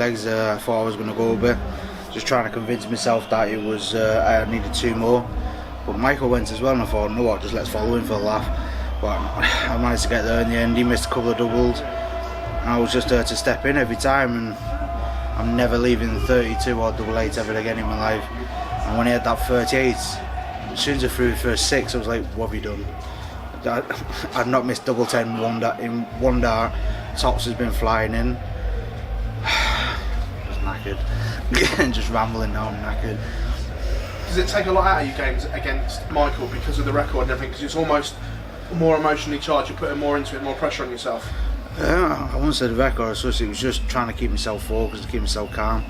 legs. I thought I was going to go a bit, just trying to convince myself that it was I needed 2 more. But Michael went as well, and I thought, no what, just let's follow him for a laugh. But I managed to get there in the end. He missed a couple of doubles. I was just there to step in every time, and I'm never leaving 32 or double 8 ever again in my life. And when he had that 38, as soon as I threw the first 6, I was like, what have you done? I'd not missed double 10 in one dart. Tops has been flying in. Just knackered. And just rambling now, I'm knackered. Does it take a lot out of you games against Michael because of the record and everything? Because it's almost more emotionally charged, you're putting more into it, more pressure on yourself. I wouldn't say the record, it was just trying to keep myself focused, to keep myself calm.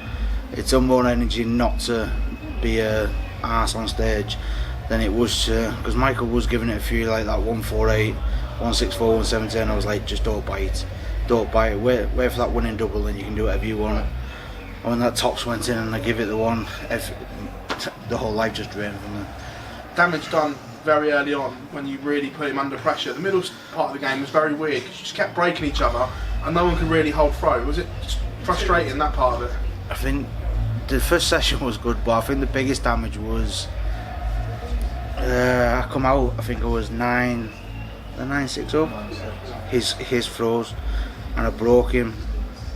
It took more energy not to be a arse on stage than it was to, because Michael was giving it a few, like that 148, 164, 117. I was like, just don't bite, wait for that winning double, and you can do whatever you want. And when that tops went in and I give it the one, the whole life just drained from me. Damage done very early on when you really put him under pressure. The middle part of the game was very weird because you just kept breaking each other and no one could really hold throw. Was it just frustrating, that part of it? I think the first session was good, but I think the biggest damage was I come out, I think it was 9-6 up. His throws, and I broke him.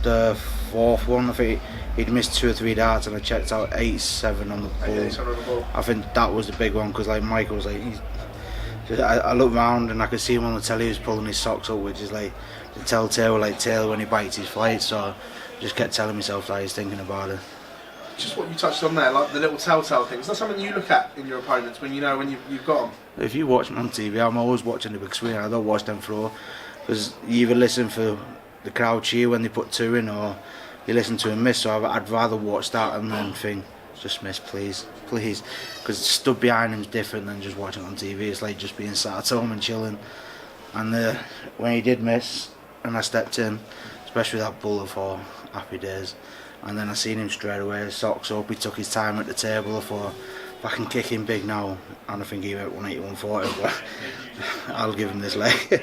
The 4th one, I think he'd missed 2 or 3 darts, and I checked out 8-7 on the ball. I think that was the big one, because like Michael was like, I looked round and I could see him on the telly. He was pulling his socks up, which is like the telltale, like Taylor when he bites his flight. So I just kept telling myself that he's thinking about it. Just what you touched on there, like the little telltale things. That's something you look at in your opponents when you know when you've got them. If you watch me on TV, I'm always watching the big screen. I don't watch them throw, because you either listen for the crowd cheer when they put 2 in, or you listen to him miss. So I'd rather watch that and then think, just miss, please, because stood behind him is different than just watching on TV. It's like just being sat at home and chilling. And when he did miss, and I stepped in, especially that bullet for happy days. And then I seen him straight away, socks up. He took his time at the table. I thought, if I can kick him big now, and I think he went 180, 140, but I'll give him this leg.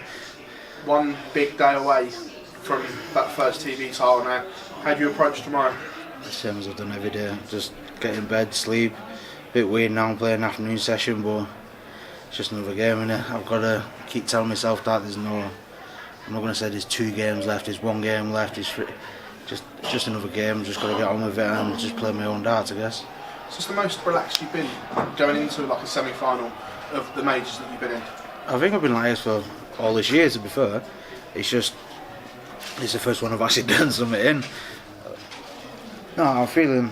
One big day away from that first TV title now. How do you approach tomorrow? The same as I've done every day. Just get in bed, sleep. A bit weird now, I'm playing an afternoon session, but it's just another game, innit? I've got to keep telling myself that I'm not going to say there's 2 games left, there's 1 game left, it's just another game. Just got to get on with it and just play my own darts, I guess. So it's the most relaxed you've been going into like a semi-final of the majors that you've been in? I think I've been like this for all this year, to be fair. It's the first one I've actually done something in. No, I'm feeling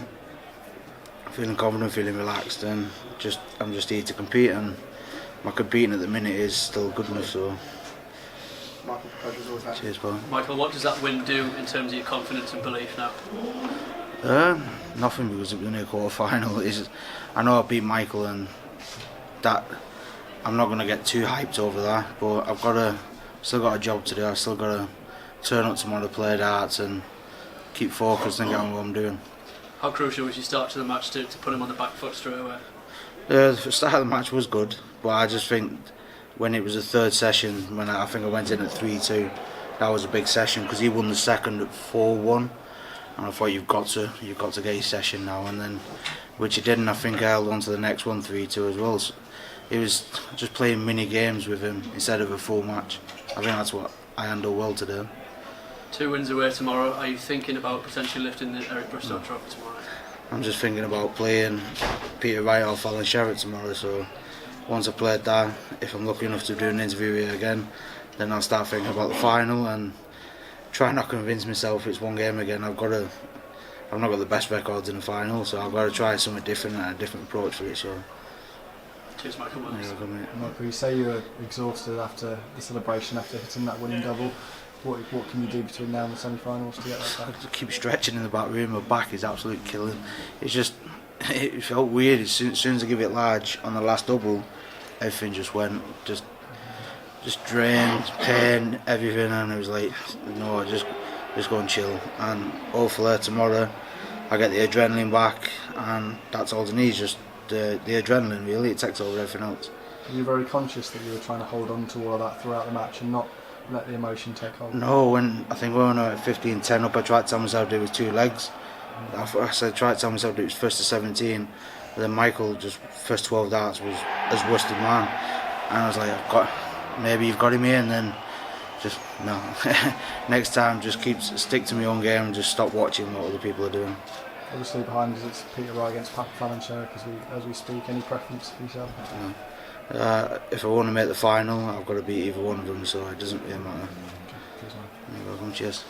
confident, feeling relaxed, and I'm just here to compete, and my competing at the minute is still good enough, so. Michael, pleasure's always had. Cheers, Paul. Michael, what does that win do in terms of your confidence and belief now? Nothing, because it was only a quarter final. I know I beat Michael, and that I'm not going to get too hyped over that, but I've still got a job to do. I've still got to turn up tomorrow, play darts, and keep focused and get on what I'm doing. How crucial was your start to the match to put him on the back foot straight away? The start of the match was good, but I just think when it was the 3rd session, when I think I went in at 3-2, that was a big session, because he won the second at 4-1, and I thought you've got to get your session now, and then which he didn't. I think I held on to the next one 3-2 as well. So it was just playing mini games with him instead of a full match. I think that's what I handle well to do. 2 wins away tomorrow. Are you thinking about potentially lifting the Eric Bristow Trophy tomorrow? I'm just thinking about playing Peter Wright or Fallon Sherritt tomorrow, so once I played that, if I'm lucky enough to do an interview here again, then I'll start thinking about the final and try not to convince myself it's 1 game again. I've not got the best records in the final, so I've got to try something different and a different approach for it. So. Cheers, Michael. Michael, you say you were exhausted after the celebration, after hitting that winning double. What can you do between now and the semi-finals to get that back? I keep stretching in the back room. My back is absolutely killing. It felt weird as soon as I give it large on the last double, everything just went, just drained, pain, everything, and it was like, no, just go and chill, and hopefully tomorrow I get the adrenaline back, and that's all it needs, just the adrenaline really. It takes over everything else. Were you very conscious that you were trying to hold on to all of that throughout the match and not let the emotion take hold? No, when I think when we were at 15-10 up, I tried to tell myself to do it with 2 legs. I tried to tell myself to do it first to 17, but then Michael just first 12 darts was as worsted man, and I was like, maybe you've got him here, and then just no. Next time, just stick to my own game and just stop watching what other people are doing. Obviously behind us it's Peter Wright against Papa Falancher as we speak. Any preference for yourself? No. If I want to make the final, I've got to beat either one of them, so it doesn't really matter. Okay, cheers, man. You're welcome, cheers.